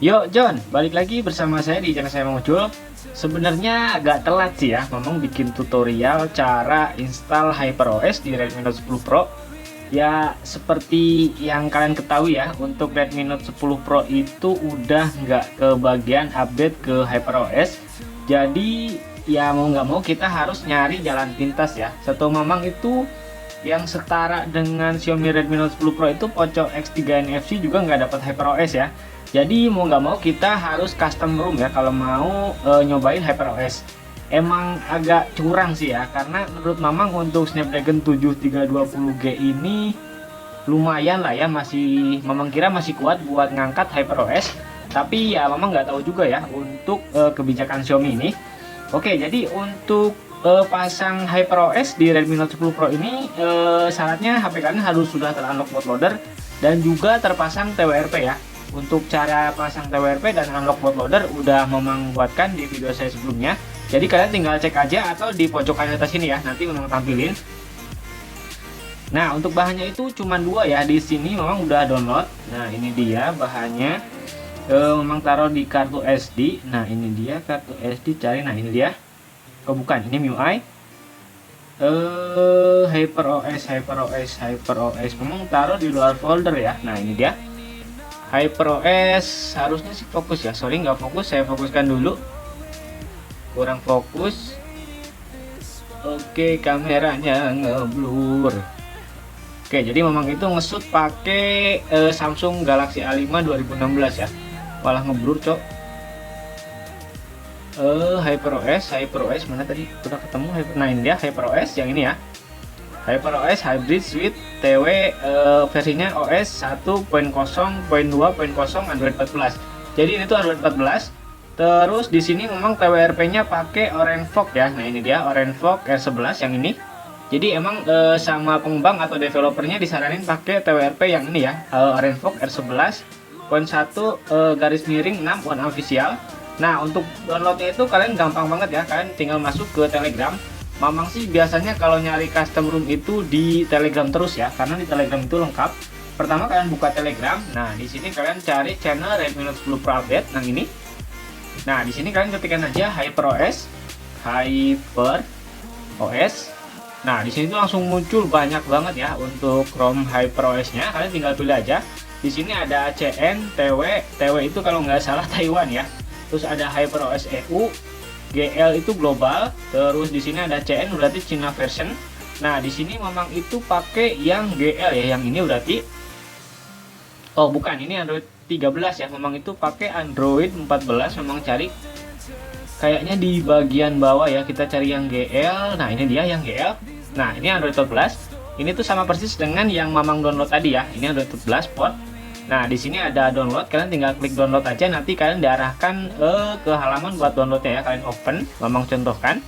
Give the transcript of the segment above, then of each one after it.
Yo John, balik lagi bersama saya di channel saya Mang Ucul. Sebenarnya agak telat sih ya, memang bikin tutorial cara install HyperOS di Redmi Note 10 Pro. Ya seperti yang kalian ketahui ya, untuk Redmi Note 10 Pro itu udah nggak kebagian update ke HyperOS. Jadi ya mau nggak mau kita harus nyari jalan pintas ya. Satu memang itu yang setara dengan Xiaomi Redmi Note 10 Pro itu Poco X3 NFC juga nggak dapat HyperOS ya. Jadi mau nggak mau kita harus custom ROM ya kalau mau nyobain HyperOS. Emang agak curang sih ya, karena menurut Mamang untuk Snapdragon 7320G ini lumayan lah ya, masih Mamang kira masih kuat buat ngangkat HyperOS. Tapi ya Mamang nggak tahu juga ya untuk kebijakan Xiaomi ini. Oke, jadi untuk pasang HyperOS di Redmi Note 10 Pro ini syaratnya HP kalian harus sudah ter-unlock bootloader dan juga terpasang TWRP ya. Untuk cara pasang TWRP dan unlock bootloader udah Mamang buatkan di video saya sebelumnya. Jadi kalian tinggal cek aja atau di pojokan atas ini ya, nanti Mamang tampilin. Nah, untuk bahannya itu cuma dua ya. Di sini Mamang udah download. Nah, ini dia bahannya. Mamang taruh di kartu SD. Nah, ini dia kartu SD, cari. Nah, ini dia. Oh, bukan, ini MIUI. HyperOS. Mamang taruh di luar folder ya. Nah, ini dia. HyperOS harusnya sih fokus ya, sorry nggak fokus, saya fokuskan dulu, kurang fokus. Oke, kameranya ngeblur. Oke, jadi memang itu ngesut pakai Samsung Galaxy A5 2016 ya, malah ngeblur cok. HyperOS mana tadi, udah ketemu. Nah, ini dia HyperOS yang ini ya, HyperOS Hybrid Suite TW, versinya OS 1.0.2.0 Android 14. Jadi ini tuh Android 14. Terus di sini memang TWRP-nya pakai Orange Fog ya. Nah, ini dia Orange Fog R11 yang ini. Jadi emang sama pengembang atau developernya disaranin pakai TWRP yang ini ya, Orange Fog R11.1 garis miring 6 One Official. Nah, untuk downloadnya itu kalian gampang banget ya. Kalian tinggal masuk ke Telegram. Mamang sih biasanya kalau nyari custom ROM itu di Telegram terus ya, karena di Telegram itu lengkap. Pertama kalian buka Telegram. Nah, di sini kalian cari channel Redmi Note 10 Pro Update. Nah, ini. Nah, di sini kalian ketikkan aja HyperOS. Nah, di sini tuh langsung muncul banyak banget ya untuk ROM HyperOS-nya. Kalian tinggal pilih aja. Di sini ada CN, TW itu kalau nggak salah Taiwan ya. Terus ada HyperOS EU, GL itu global, terus di sini ada CN berarti China version. Nah, di sini memang itu pakai yang GL ya, yang ini berarti. Oh, bukan, ini Android 13 ya, memang itu pakai Android 14. Memang cari kayaknya di bagian bawah ya, kita cari yang GL. Nah, ini dia yang GL. Nah, ini Android 14. Ini tuh sama persis dengan yang Mamang download tadi ya. Ini Android 14 port. Nah, di sini ada download, kalian tinggal klik download aja, nanti kalian diarahkan ke halaman buat downloadnya ya. Kalian open, Mamang contohkan.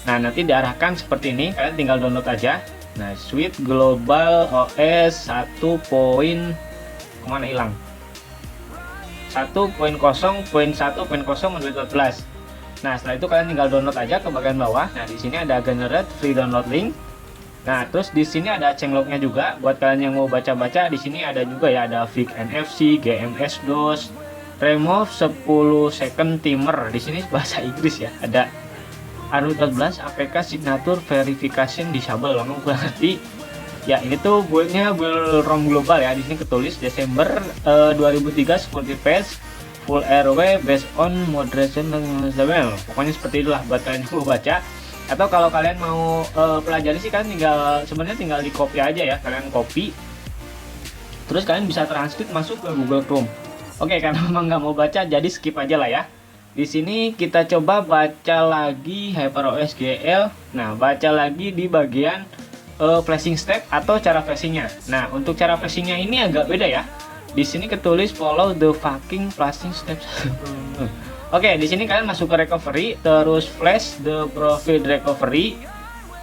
Nah, nanti diarahkan seperti ini, kalian tinggal download aja. Nah, Suite Global OS 1. Kemana hilang? 1.0.1.0 Android 14. Nah, setelah itu kalian tinggal download aja ke bagian bawah. Nah, di sini ada generate free download link. Nah, terus di sini ada changelognya juga buat kalian yang mau baca-baca. Di sini ada juga ya, ada Fix NFC, GMS DOS, remove 10 second timer. Di sini bahasa Inggris ya. Ada Android 14 APK signature verification disable. Lama gue ngerti. Ya, ini tuh buildnya build ROM global ya. Di sini ketulis Desember 2003 security patch full RW based on moderation dan level. Pokoknya seperti itulah buat kalian yang mau baca. Atau kalau kalian mau pelajari sih, kalian sebenarnya tinggal di copy aja ya. Kalian copy, terus kalian bisa translate masuk ke Google Chrome. Oke, karena memang nggak mau baca, jadi skip aja lah ya. Di sini kita coba baca lagi HyperOS GL. Nah, baca lagi di bagian flashing step atau cara flashingnya. Nah, untuk cara flashingnya ini agak beda ya. Di sini ketulis follow the fucking flashing steps. Oke, di sini kalian masuk ke recovery, terus flash the profile recovery,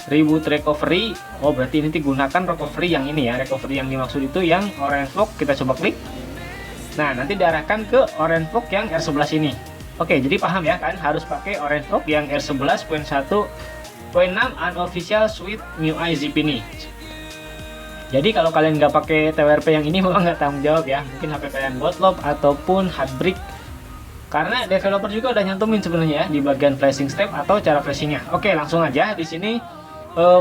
reboot recovery. Oh, berarti ini digunakan recovery yang ini ya. Recovery yang dimaksud itu yang Orange Fog. Kita coba klik. Nah, nanti diarahkan ke Orange Fog yang R11 ini. Oke, jadi paham ya, kalian harus pakai Orange Fog yang R11.1.6 unofficial suite MIUI zip ini. Jadi kalau kalian nggak pakai TWRP yang ini memang nggak tanggung jawab ya. Mungkin HP kalian botlop ataupun heartbreak. Karena developer juga udah nyantumin sebenarnya ya di bagian flashing step atau cara flashingnya. Oke, langsung aja di sini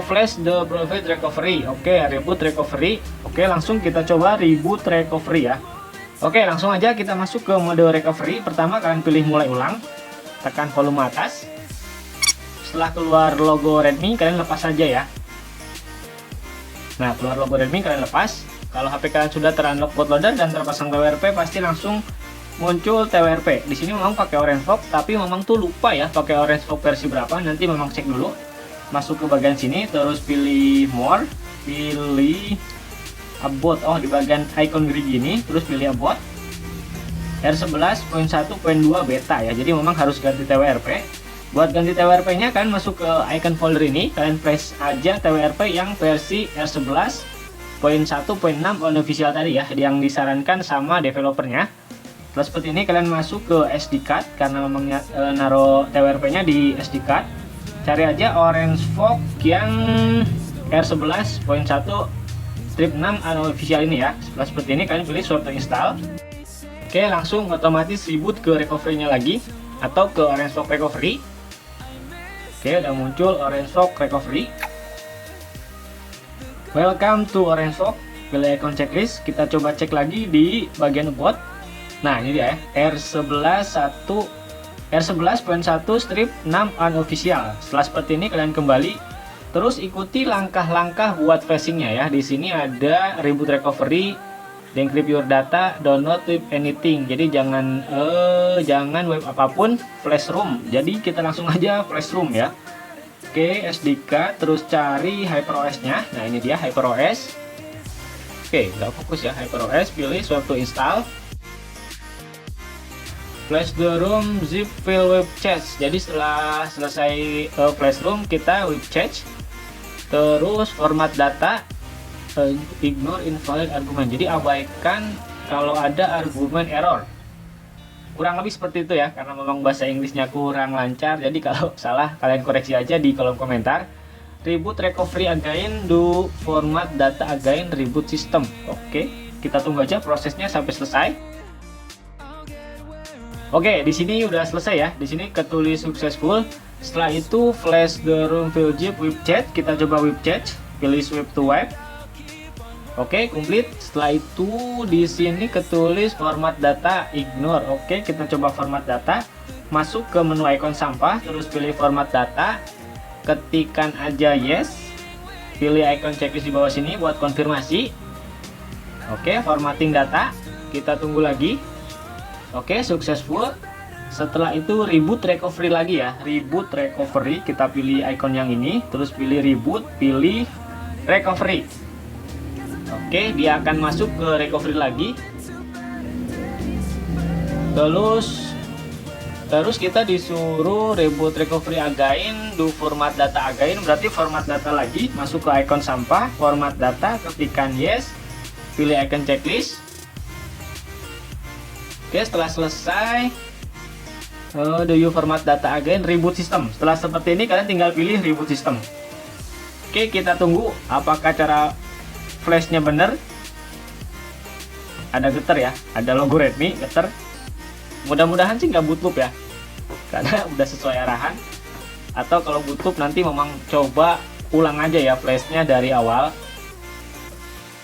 flash the private recovery. Oke, reboot recovery. Oke, langsung kita coba reboot recovery ya. Oke, langsung aja kita masuk ke mode recovery. Pertama kalian pilih mulai ulang, tekan volume atas. Setelah keluar logo Redmi, kalian lepas saja ya. Nah, keluar logo Redmi kalian lepas. Kalau HP kalian sudah terunlock bootloader dan terpasang TWRP, pasti langsung muncul TWRP. Di sini memang pakai Orange Fog, tapi memang tuh lupa ya pakai Orange Fog versi berapa. Nanti memang cek dulu. Masuk ke bagian sini, terus pilih More, pilih About. Oh, di bagian icon grid gini, terus pilih About. R11.1.2 beta ya. Jadi memang harus ganti TWRP. Buat ganti TWRP-nya kalian masuk ke icon folder ini, kalian press aja TWRP yang versi R11.1.6 unofficial tadi ya, yang disarankan sama developernya. Setelah seperti ini kalian masuk ke SD card, karena memang naruh TWRP-nya di SD card. Cari aja Orange Fog yang R11.1 strip 6 unofficial ini ya. Setelah seperti ini kalian pilih swap to install. Oke, langsung otomatis reboot ke recovery-nya lagi atau ke Orange Fog recovery. Oke, udah muncul Orange Fog recovery. Welcome to Orange Fog. Pilih icon checklist. Kita coba cek lagi di bagian about. Nah, ini dia ya, R11.1 strip 6 unofficial. Setelah seperti ini kalian kembali, terus ikuti langkah-langkah buat flashingnya ya. Di sini ada reboot recovery, decrypt your data, download with anything. Jadi jangan web apapun, flash room. Jadi kita langsung aja flash room ya. Oke, SD card, terus cari HyperOS-nya. Nah, ini dia HyperOS. Oke, nggak fokus ya HyperOS. Pilih swap to install. Flash the room, zip file web cache. Jadi setelah selesai flash room, kita web cache. Terus format data, ignore invalid argument. Jadi abaikan kalau ada argumen error. Kurang lebih seperti itu ya, karena memang bahasa Inggrisnya kurang lancar. Jadi kalau salah kalian koreksi aja di kolom komentar. Reboot recovery again, do format data again, reboot system. Oke, kita tunggu aja prosesnya sampai selesai. Oke, di sini udah selesai ya. Di sini ketulis successful. Setelah itu flash the room fill zip web chat. Kita coba web chat, pilih swipe to web. Oke, komplit. Setelah itu di sini ketulis format data, ignore. Oke, kita coba format data. Masuk ke menu icon sampah, terus pilih format data. Ketikkan aja yes. Pilih icon checklist di bawah sini buat konfirmasi. Oke, formatting data. Kita tunggu lagi. Oke, successful. Setelah itu reboot recovery lagi ya. Reboot recovery, kita pilih icon yang ini, terus pilih reboot, pilih recovery. Oke, dia akan masuk ke recovery lagi. Terus kita disuruh reboot recovery again, do format data again, berarti format data lagi. Masuk ke icon sampah, format data, ketikkan yes, pilih icon checklist. Oke, setelah selesai, do you format data again, reboot system. Setelah seperti ini kalian tinggal pilih reboot system. Oke, kita tunggu apakah cara flashnya bener. Ada getar ya, ada logo Redmi getar. Mudah-mudahan sih nggak bootloop ya, karena udah sesuai arahan. Atau kalau bootloop nanti memang coba ulang aja ya flashnya dari awal.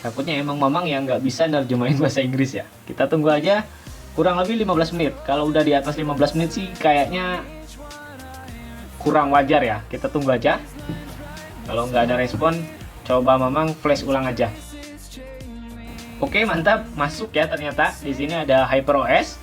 Takutnya emang memang yang nggak bisa nerjemahin bahasa Inggris ya. Kita tunggu aja kurang lebih 15 menit. Kalau udah di atas 15 menit sih kayaknya kurang wajar ya. Kita tunggu aja. Kalau nggak ada respon, coba memang flash ulang aja. Oke, mantap, masuk ya ternyata. Di sini ada HyperOS.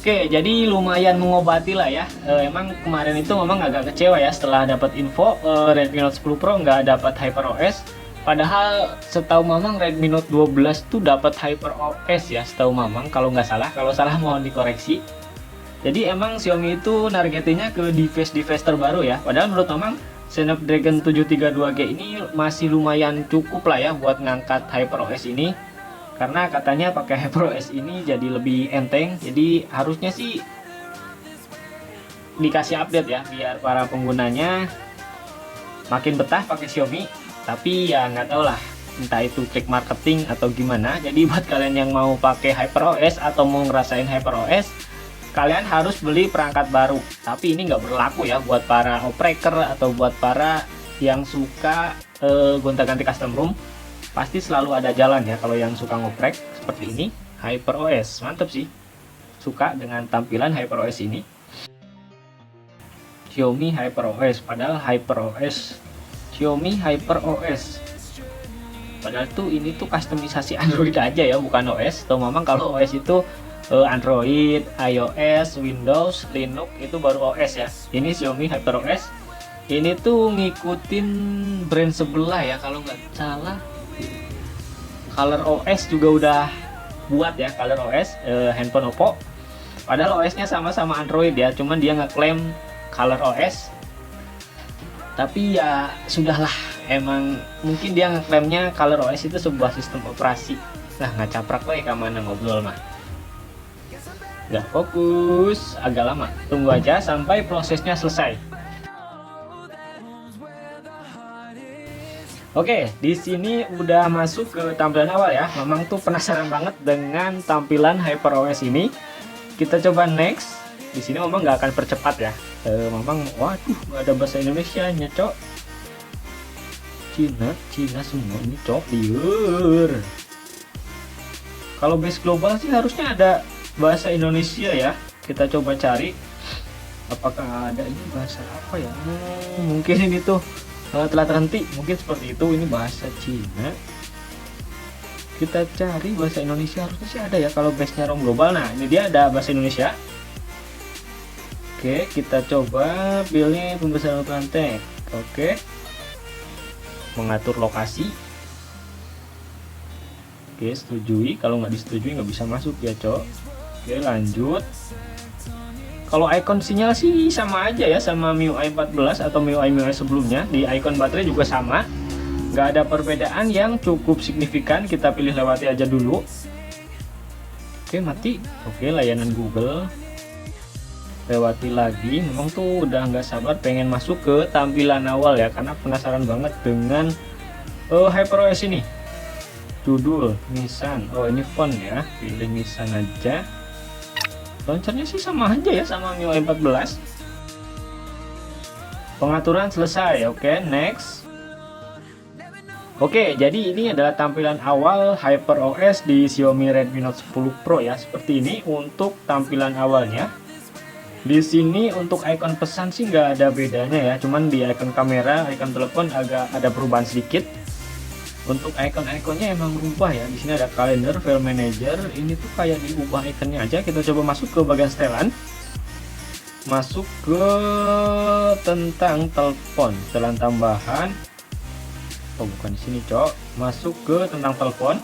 Oke, jadi lumayan mengobati lah ya. Emang kemarin itu memang agak kecewa ya setelah dapat info Redmi Note 10 Pro nggak dapat HyperOS. Padahal setahu Mamang Redmi Note 12 tuh dapat HyperOS ya, setahu Mamang kalau nggak salah. Kalau salah mohon dikoreksi. Jadi emang Xiaomi itu nargetinnya ke device-device terbaru ya. Padahal menurut Mamang Snapdragon 732G ini masih lumayan cukup lah ya buat ngangkat HyperOS ini. Karena katanya pakai HyperOS ini jadi lebih enteng. Jadi harusnya sih dikasih update ya biar para penggunanya makin betah pakai Xiaomi. Tapi ya nggak tahu lah, entah itu trik marketing atau gimana. Jadi buat kalian yang mau pakai HyperOS atau mau ngerasain HyperOS, kalian harus beli perangkat baru. Tapi ini nggak berlaku ya buat para opreker atau buat para yang suka gonta-ganti custom ROM. Pasti selalu ada jalan ya kalau yang suka ngoprek seperti ini. HyperOS mantep sih, suka dengan tampilan HyperOS ini. Xiaomi HyperOS, padahal HyperOS Xiaomi HyperOS, padahal tuh ini tuh customisasi Android aja ya, bukan OS. Atau memang kalau OS itu Android, iOS, Windows, Linux itu baru OS ya. Ini Xiaomi HyperOS, ini tuh ngikutin brand sebelah ya kalau nggak salah. ColorOS juga udah buat ya, ColorOS handphone Oppo. Padahal OS-nya sama-sama Android ya, cuman dia ngeklaim ColorOS. Tapi ya sudahlah, emang mungkin dia ngeklaimnya ColorOS itu sebuah sistem operasi. Nah, nggak caprak lah ke mana ngobrol mah. Nggak fokus, agak lama. Tunggu aja sampai prosesnya selesai. Oke, di sini udah masuk ke tampilan awal ya. Memang tuh penasaran banget dengan tampilan HyperOS ini. Kita coba next. Di sini memang nggak akan percepat ya. Memang, waduh, nggak ada bahasa Indonesia-nya, cok. Cina semua ini, cok. Liur. Kalau base global sih harusnya ada bahasa Indonesia ya. Kita coba cari. Apakah ada ini bahasa apa ya? Mungkin ini tuh telah terhenti. Mungkin seperti itu. Ini bahasa Cina. Kita cari bahasa Indonesia, harusnya sih ada ya kalau base-nya ROM global. Nah, ini dia ada bahasa Indonesia. Oke, kita coba pilih pembesaran ukuran teks. Oke, mengatur lokasi. Oke, setujui. Kalau nggak disetujui nggak bisa masuk ya, cok. Oke, lanjut. Kalau icon sinyal sih sama aja ya, sama MIUI 14 atau MIUI sebelumnya. Di icon baterai juga sama, nggak ada perbedaan yang cukup signifikan. Kita pilih lewati aja dulu. Oke, mati. Oke, layanan Google. Lewati lagi. Memang tuh udah nggak sabar pengen masuk ke tampilan awal ya, karena penasaran banget dengan HyperOS ini. Judul Nissan. Oh, ini font ya, pilih Nissan aja. Launchernya sih sama aja ya, sama MIUI 14. Pengaturan selesai. Oke, next. Oke, jadi ini adalah tampilan awal HyperOS di Xiaomi Redmi Note 10 Pro ya. Seperti ini untuk tampilan awalnya. Di sini untuk icon pesan sih nggak ada bedanya ya, cuman di icon kamera, icon telepon agak ada perubahan sedikit. Untuk icon-iconnya emang berubah ya. Di sini ada kalender, file manager, ini tuh kayak diubah ikonnya aja. Kita coba masuk ke bagian setelan, masuk ke tentang telepon, setelan tambahan. Oh, bukan di sini, cok. Masuk ke tentang telepon.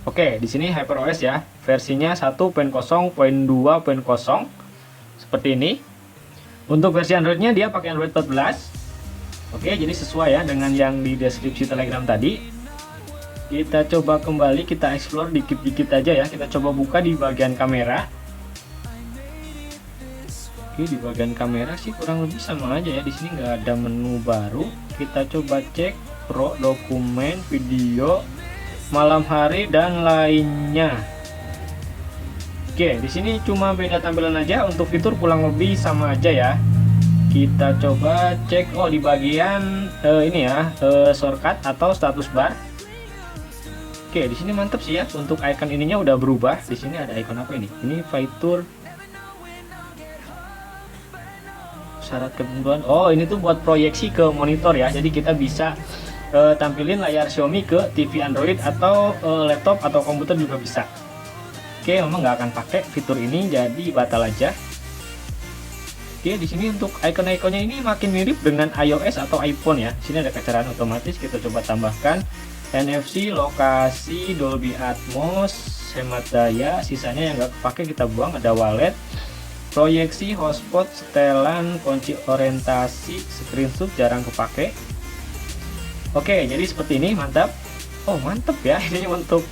Oke, di sini HyperOS ya, versinya 1.0.2.0 seperti ini. Untuk versi Androidnya dia pakai Android 14. Oke, jadi sesuai ya dengan yang di deskripsi Telegram tadi. Kita coba kembali, kita explore dikit-dikit aja ya. Kita coba buka di bagian kamera. Oke, di bagian kamera sih kurang lebih sama aja ya. Di sini nggak ada menu baru. Kita coba cek Pro, dokumen, video, malam hari dan lainnya. Oke, di sini cuma beda tampilan aja. Untuk fitur kurang lebih sama aja ya. Kita coba cek, oh di bagian ini ya, shortcut atau status bar. Oke, di sini mantep sih ya. Untuk icon ininya udah berubah. Di sini ada icon apa ini? Ini fitur syarat ketentuan. Oh, ini tuh buat proyeksi ke monitor ya. Jadi kita bisa tampilin layar Xiaomi ke TV Android atau laptop atau komputer juga bisa. Oke, memang nggak akan pakai fitur ini, jadi batal aja. Oke, di sini untuk icon-iconnya ini makin mirip dengan iOS atau iPhone ya. Di sini ada kecerahan otomatis, kita coba tambahkan NFC, lokasi, Dolby Atmos, hemat daya, sisanya yang nggak kepake kita buang. Ada wallet, proyeksi, hotspot, setelan, kunci orientasi, screenshot jarang kepake. Oke, jadi seperti ini, mantap. Oh, mantap ya. Ini untuk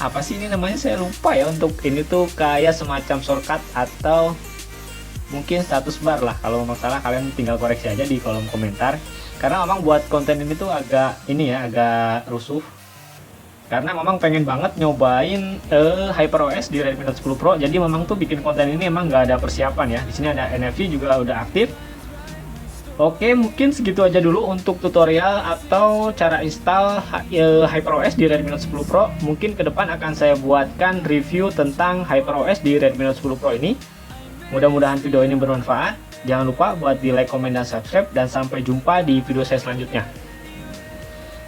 apa sih ini namanya? Saya lupa ya. Untuk ini tuh kayak semacam shortcut atau mungkin status bar lah. Kalau masalah kalian tinggal koreksi aja di kolom komentar. Karena memang buat konten ini tuh agak agak rusuh. Karena memang pengen banget nyobain HyperOS di Redmi Note 10 Pro. Jadi memang tuh bikin konten ini emang nggak ada persiapan ya. Di sini ada NFC juga udah aktif. Oke, mungkin segitu aja dulu untuk tutorial atau cara install HyperOS di Redmi Note 10 Pro. Mungkin ke depan akan saya buatkan review tentang HyperOS di Redmi Note 10 Pro ini. Mudah-mudahan video ini bermanfaat. Jangan lupa buat di like, komen, dan subscribe. Dan sampai jumpa di video saya selanjutnya.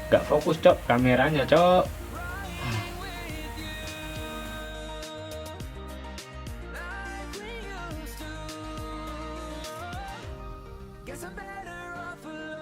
Gak fokus, cok, kameranya, cok. Guess I'm back.